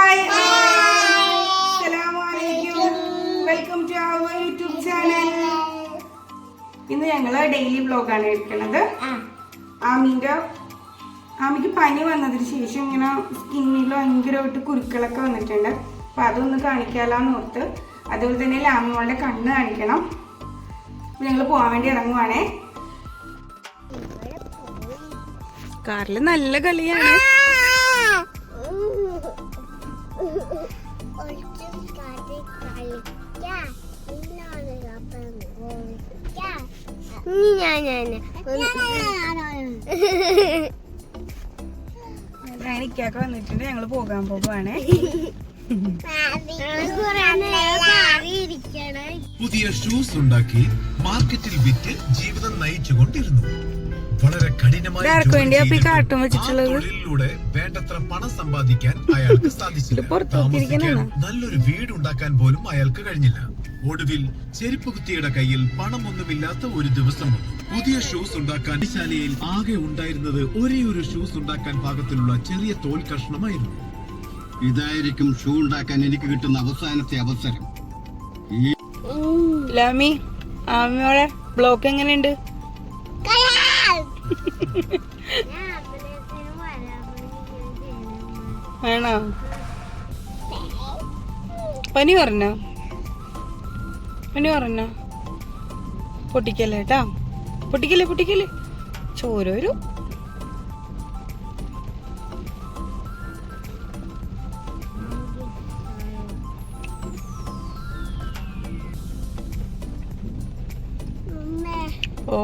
Hi അസ്സലാമുഅലൈക്കും. Welcome to our YouTube channel. ഇന്ന് ഞങ്ങള് ഡെയിലി വ്ലോഗാണ് എടുക്കുന്നത്. ആമിക്ക് പനി വന്നതിന് ശേഷം ഇങ്ങനെ സ്കിന്നിൽ ഭയങ്കരമായിട്ട് കുരുക്കളൊക്കെ വന്നിട്ടുണ്ട്. അപ്പൊ അതൊന്ന് കാണിക്കാലോന്ന് ഓർത്ത്. അതുപോലെ തന്നെ ലാമിയുടെ കണ്ണ് കാണിക്കണം. ഞങ്ങൾ പോകാൻ വേണ്ടി ഇറങ്ങുവാണേ. കാറില് നല്ല കളിയാണ്. ഞാനിക്കൊക്കെ വന്നിട്ടുണ്ട്. ഞങ്ങള് പോകാൻ പോകുവാണേ. പുതിയ ഷൂസ് ഉണ്ടാക്കി മാർക്കറ്റിൽ വിറ്റ് ജീവിതം നയിച്ചുകൊണ്ടിരുന്നു. വളരെ കഠിനമായ തൊഴിലിലൂടെ വേണ്ടത്ര പണം സമ്പാദിക്കാൻ അയാൾക്ക് സാധിച്ചില്ല. താമസിക്കാൻ നല്ലൊരു വീട് ഉണ്ടാക്കാൻ പോലും അയാൾക്ക് കഴിഞ്ഞില്ല. ഒടുവിൽ ചെരുപ്പ് കുത്തിയുടെ കയ്യിൽ പണമൊന്നുമില്ലാത്ത ഒരു ദിവസം വന്നു. പുതിയ ഷൂസ് ഉണ്ടാക്കാൻ ശാലയിൽ ആകെ ഉണ്ടായിരുന്നത് ഒരേ ഒരു ഷൂസ് ഉണ്ടാക്കാൻ പാകത്തിലുള്ള ചെറിയ തോൽ കഷ്ണമായിരുന്നു. ഇതായിരിക്കും ഷൂ ഉണ്ടാക്കാൻ എനിക്ക് കിട്ടുന്ന അവസാനത്തെ അവസരം. ലാമി, ആമിയോടെ ബ്ലോക്ക് എങ്ങനെയുണ്ട്? ആണോ? പനി പറഞ്ഞോ? പൊട്ടിക്കല്ലേ കേട്ടാ, പൊട്ടിക്കല്ലേ ചോര വരും. ഓ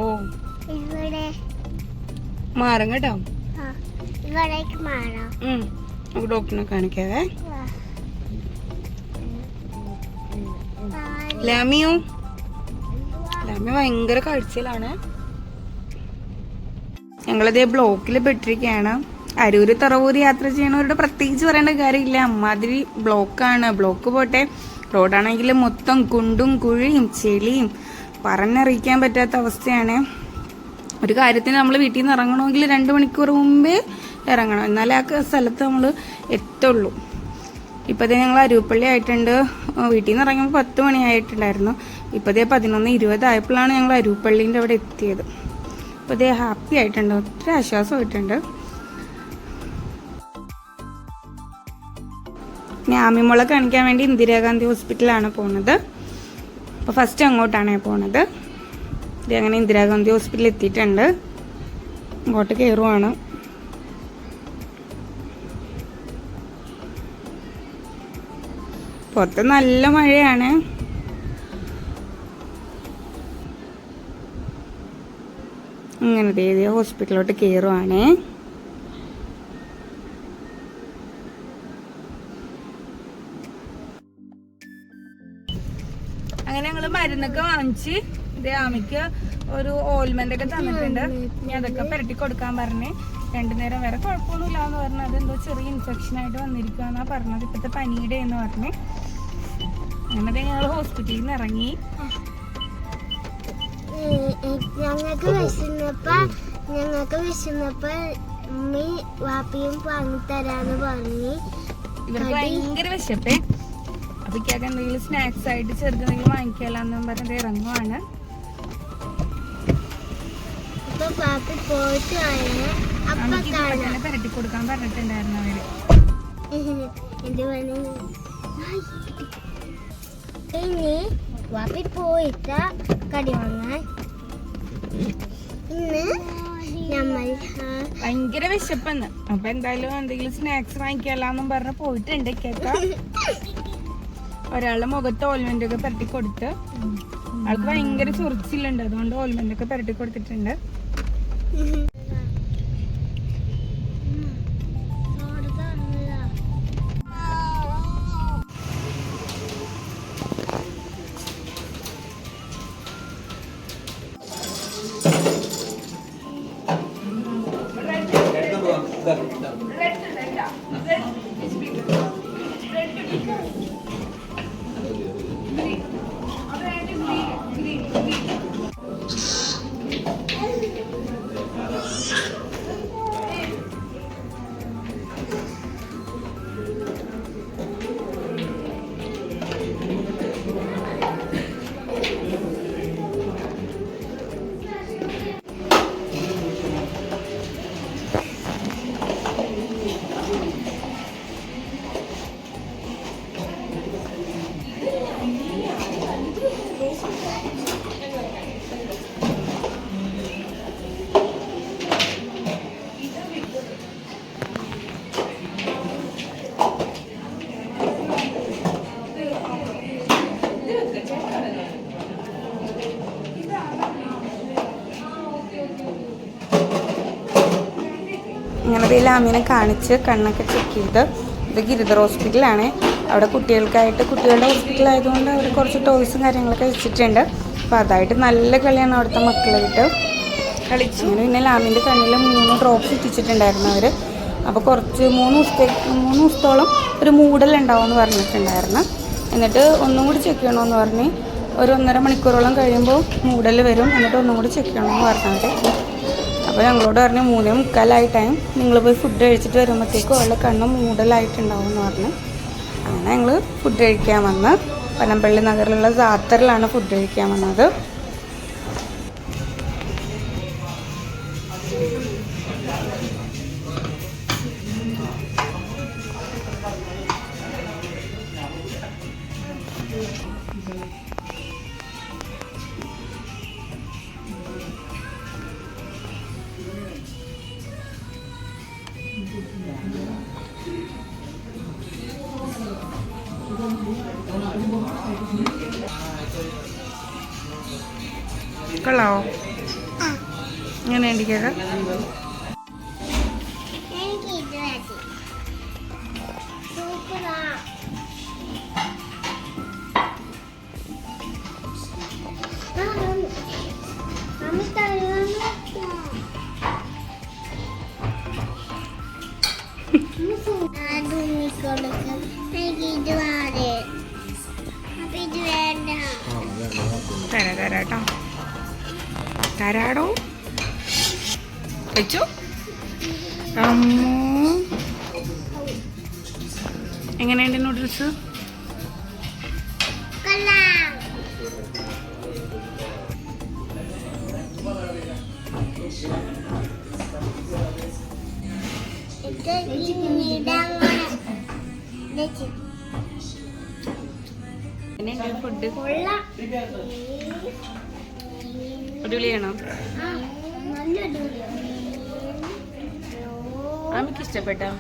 മാറും കേട്ടോ. നമുക്ക് ഡോക്ടറിനെ കാണിക്കാവേ. ലാമി ഭയങ്കര കാഴ്ചയിലാണ്. ഞങ്ങളിതേ ബ്ലോക്കിൽ പെട്ടിരിക്കുകയാണ്. അരൂര് തറവൂര് യാത്ര ചെയ്യണവരുടെ പ്രത്യേകിച്ച് പറയേണ്ട കാര്യമില്ല. അമ്മാതിരി ബ്ലോക്കാണ്. ബ്ലോക്ക് പോട്ടെ, റോഡാണെങ്കിൽ മൊത്തം കുണ്ടും കുഴിയും ചെളിയും പറഞ്ഞറിയിക്കാൻ പറ്റാത്ത അവസ്ഥയാണ്. ഒരു കാര്യത്തിന് നമ്മൾ വീട്ടിൽ നിന്ന് ഇറങ്ങണമെങ്കിൽ 2 മണിക്കൂർ മുമ്പേ ഇറങ്ങണം, എന്നാലേ ആ സ്ഥലത്ത് നമ്മൾ എത്തുള്ളൂ. ഇപ്പോഴത്തെ ഞങ്ങൾ അരൂപ്പള്ളി ആയിട്ടുണ്ട്. വീട്ടിൽ നിന്ന് ഇറങ്ങുമ്പോൾ 10 മണിയായിട്ടുണ്ടായിരുന്നു. ഇപ്പോഴത്തെ 11:20 ആയപ്പോഴാണ് ഞങ്ങൾ അരൂപ്പള്ളീൻ്റെ അവിടെ എത്തിയത്. ഇപ്പോഴത്തെ ഹാപ്പി ആയിട്ടുണ്ട്, ഒത്തിരി ആശ്വാസമായിട്ടുണ്ട്. ഞാൻ ആമിമോളെ കാണിക്കാൻ വേണ്ടി ഇന്ദിരാഗാന്ധി ഹോസ്പിറ്റലാണ് പോകുന്നത്. അപ്പോൾ ഫസ്റ്റ് അങ്ങോട്ടാണ് പോണത്. ഇത് അങ്ങനെ ഇന്ദിരാഗാന്ധി ഹോസ്പിറ്റലിൽ എത്തിയിട്ടുണ്ട്. അങ്ങോട്ട് കയറുവാണ്. പുറത്ത് നല്ല മഴയാണ്. ഇങ്ങനെ ഹോസ്പിറ്റലിലോട്ട് കയറുവാണേ. അങ്ങനെ ഞങ്ങള് മരുന്നൊക്കെ വാങ്ങിച്ച് ആമിക്ക് ഒരു ഓയിൽമെന്റ് ഒക്കെ തന്നിട്ടുണ്ട്. ഇനി അതൊക്കെ പുരട്ടി കൊടുക്കാൻ പറഞ്ഞ്. 2 നേരം വേറെ കുഴപ്പമൊന്നുമില്ല എന്ന് പറഞ്ഞു. അതെന്തോ ചെറിയ ഇൻഫെക്ഷൻ ആയിട്ട് വന്നിരിക്കുകയെന്നാ പറഞ്ഞത്, ഇപ്പോഴത്തെ പനിയുടെ എന്ന് പറഞ്ഞ്. അങ്ങനെ ഞങ്ങൾ ഹോസ്പിറ്റലിൽ നിന്ന് ഇറങ്ങി. ഞങ്ങൾക്ക് വിശന്നപ്പോ ഉമ്മി വാപ്പിയും വാങ്ങി തരാന്ന് പറഞ്ഞു. ഇവർക്ക് ഭയങ്കര വിശപ്പേ. അപ്പൊ ഇക്കൊക്കെ എന്തെങ്കിലും സ്നാക്സ് ആയിട്ട് ചെറുതെന്തെങ്കിലും വാങ്ങിക്കാലെന്നും പറഞ്ഞിട്ട് ഇറങ്ങുവാണ്. പുരട്ടി കൊടുക്കാൻ പറഞ്ഞിട്ടുണ്ടായിരുന്നു അവര്. ഇനി വാപ്പി പോയിട്ട് കടി വാങ്ങാൻ ഇന്ന് നമ്മൾ ഭയങ്കര വിശപ്പെന്ന്. അപ്പൊ എന്തായാലും എന്തെങ്കിലും സ്നാക്സ് വാങ്ങിക്കാലെന്നും പറഞ്ഞ് പോയിട്ടുണ്ട്. കേക്ക ഒരാളുടെ മുഖത്ത് ഓയിൽമെന്റ് ഒക്കെ പുരട്ടി കൊടുത്ത്. ആൾക്ക് ഭയങ്കര ചൊറിച്ചിലുണ്ട്, അതുകൊണ്ട് ഓയിൽമെന്റ് ഒക്കെ പുരട്ടി കൊടുത്തിട്ടുണ്ട്. ഇങ്ങനെ ലാമിനെ കാണിച്ച് കണ്ണൊക്കെ ചെക്ക് ചെയ്ത്. ഇത് ഗിരിധർ ഹോസ്പിറ്റലാണ്. അവിടെ കുട്ടികളുടെ ഹോസ്പിറ്റലായതുകൊണ്ട് അവർ കുറച്ച് ടോയ്സും കാര്യങ്ങളൊക്കെ വെച്ചിട്ടുണ്ട്. അപ്പോൾ അതായിട്ട് നല്ല കളിയാണ് അവിടുത്തെ മക്കളായിട്ട് കളിച്ചു. അങ്ങനെ പിന്നെ ലാമിൻ്റെ കണ്ണിൽ 3 ഡ്രോപ്സ് ഇട്ടിച്ചിട്ടുണ്ടായിരുന്നു അവർ. അപ്പോൾ കുറച്ച് 3 ദിവസത്തോളം ഒരു മൂടലുണ്ടാവുമെന്ന് പറഞ്ഞിട്ടുണ്ടായിരുന്നു. എന്നിട്ട് ഒന്നും കൂടി ചെക്ക് ചെയ്യണമെന്ന് പറഞ്ഞ് ഒരു 1.5 മണിക്കൂറോളം കഴിയുമ്പോൾ മൂടൽ വരും. എന്നിട്ട് ഒന്നും കൂടി ചെക്ക് ചെയ്യണമെന്ന് പറഞ്ഞവർ. അപ്പോൾ ഞങ്ങളോട് പറഞ്ഞു 3:45 ടൈം നിങ്ങൾ പോയി ഫുഡ് കഴിച്ചിട്ട് വരുമ്പോഴത്തേക്കും അവളുടെ കണ്ണ് മൂടലായിട്ടുണ്ടാവും എന്ന് പറഞ്ഞു. അങ്ങനെ ഞങ്ങൾ ഫുഡ് കഴിക്കാൻ വന്ന് പനമ്പള്ളി നഗറിലുള്ള സാത്തറിലാണ് ഫുഡ് കഴിക്കാൻ വന്നത്. കൊള്ളാവോ? ഇങ്ങനെ ഉണ്ടിക്കത് തരാട്ടോ തരാടോ വെച്ചു. എങ്ങനെയുണ്ട് നൂഡിൽസ്? ഫുഡ് അടിപൊളിയാണോ? അമ്മക്ക് ഇഷ്ടപ്പെട്ടോ?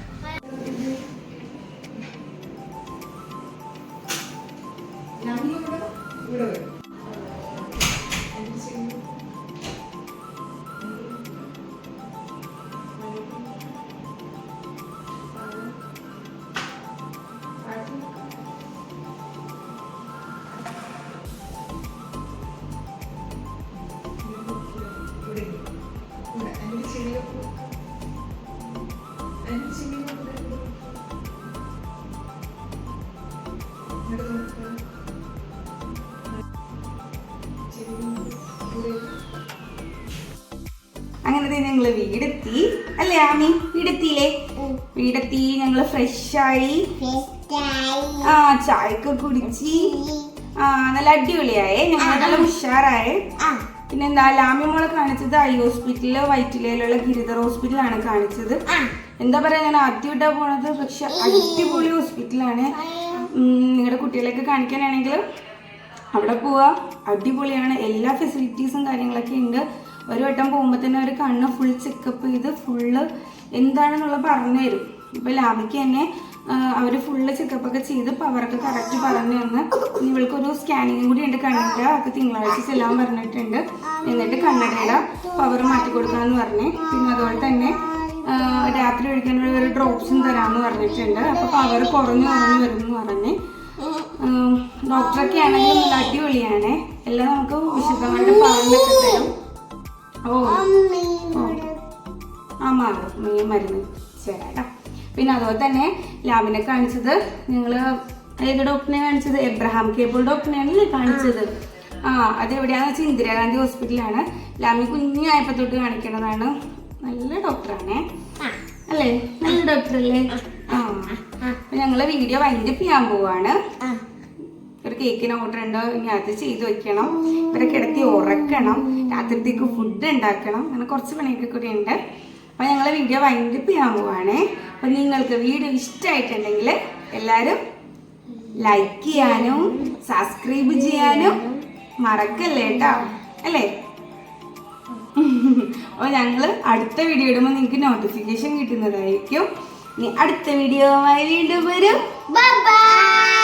അങ്ങനെ ഞങ്ങള് വീടെത്തി അല്ലേ ആമി? വീടെത്തിയില്ലേ? വീടെത്തി ഞങ്ങള് ഫ്രഷായി ചായക്ക് കുടിച്ച് നല്ല അടിപൊളിയായേ. ഞങ്ങൾ നല്ല ഉഷാറായേ. പിന്നെന്താ ലാമി മോളെ കാണിച്ചത് ഐ ഹോസ്പിറ്റലില് വൈറ്റിലയിലുള്ള ഗിരിധർ ഹോസ്പിറ്റലാണ് കാണിച്ചത്. എന്താ പറയാ, ഞാൻ ആദ്യമായിട്ടാ പോണത്. പക്ഷെ അടിപൊളി ഹോസ്പിറ്റലാണ്. നിങ്ങളുടെ കുട്ടികളെയൊക്കെ കാണിക്കാനാണെങ്കിൽ അവിടെ പോവാ. അടിപൊളിയാണ്. എല്ലാ ഫെസിലിറ്റീസും കാര്യങ്ങളൊക്കെ ഉണ്ട്. ഒരു വട്ടം പോകുമ്പോൾ തന്നെ ഒരു കണ്ണ് ഫുൾ ചെക്കപ്പ് ചെയ്ത് ഫുള്ള് എന്താണെന്നുള്ള പറഞ്ഞു തരും. ഇപ്പൊ ലാമിക്ക് തന്നെ അവർ ഫുള്ള് ചെക്കപ്പൊക്കെ ചെയ്ത് പവറൊക്കെ കറക്റ്റ് പറഞ്ഞു തന്ന് ഇവൾക്കൊരു സ്കാനിങ്ങും കൂടി ഉണ്ട് കണ്ണിൻ്റെ. അത് തിങ്കളാഴ്ച ചെല്ലാൻ പറഞ്ഞിട്ടുണ്ട്. എന്നിട്ട് കണ്ണടയുടെ പവർ മാറ്റി കൊടുക്കാമെന്ന് പറഞ്ഞ്. പിന്നെ അതുപോലെ തന്നെ രാത്രി ഒഴിക്കാനുള്ള ഒരു ഡ്രോപ്സും തരാമെന്ന് പറഞ്ഞിട്ടുണ്ട്. അപ്പോൾ പവർ കുറഞ്ഞു വരുമെന്ന് പറഞ്ഞ്. ഡോക്ടറൊക്കെ ആണെങ്കിൽ നല്ല അടിപൊളിയാണ്. എല്ലാം നമുക്ക് വിശദമായിട്ട് പറഞ്ഞൊക്കെ തരും. മരുന്ന് ശരിയാ. പിന്നെ അതുപോലെ തന്നെ ലാബിനെ കാണിച്ചത് നിങ്ങള് ഏത് ഡോക്ടറിനെ കാണിച്ചത്? എബ്രഹാം കേബിൾ ഡോക്ടറിനെയാണല്ലേ കാണിച്ചത്. അതെവിടെയാന്ന് വെച്ചാൽ ഇന്ദിരാഗാന്ധി ഹോസ്പിറ്റലാണ്. ലാമി കുഞ്ഞായപ്പോ തൊട്ട് കാണിക്കണതാണ്. നല്ല ഡോക്ടറാണേ അല്ലേ? നല്ല ഡോക്ടറല്ലേ? ഞങ്ങള് വീഡിയോ വൈൻഡപ്പ് ചെയ്യാൻ പോവാണ്. ഒരു കേക്കിന് ഓർഡർ ഉണ്ടോ? ഇനി അത് ചെയ്ത് വെക്കണം. ഇവരെ കിടത്തി ഉറക്കണം. രാത്രിത്തേക്ക് ഫുഡ് ഉണ്ടാക്കണം. അങ്ങനെ കുറച്ച് പണിയൊക്കെ കൂടി ഉണ്ട്. അപ്പം ഞങ്ങൾ വീഡിയോ വൈൻഡപ്പ് ചെയ്യാൻ പോവാണേ. അപ്പം നിങ്ങൾക്ക് വീഡിയോ ഇഷ്ടമായിട്ടുണ്ടെങ്കിൽ എല്ലാവരും ലൈക്ക് ചെയ്യാനും സബ്സ്ക്രൈബ് ചെയ്യാനും മറക്കല്ലേ കേട്ടോ, അല്ലേ? അപ്പോൾ ഞങ്ങൾ അടുത്ത വീഡിയോ ഇടുമ്പോൾ നിങ്ങൾക്ക് നോട്ടിഫിക്കേഷൻ കിട്ടുന്നതായിരിക്കും. ഇനി അടുത്ത വീഡിയോയുമായി വീണ്ടും വരും. Bye bye.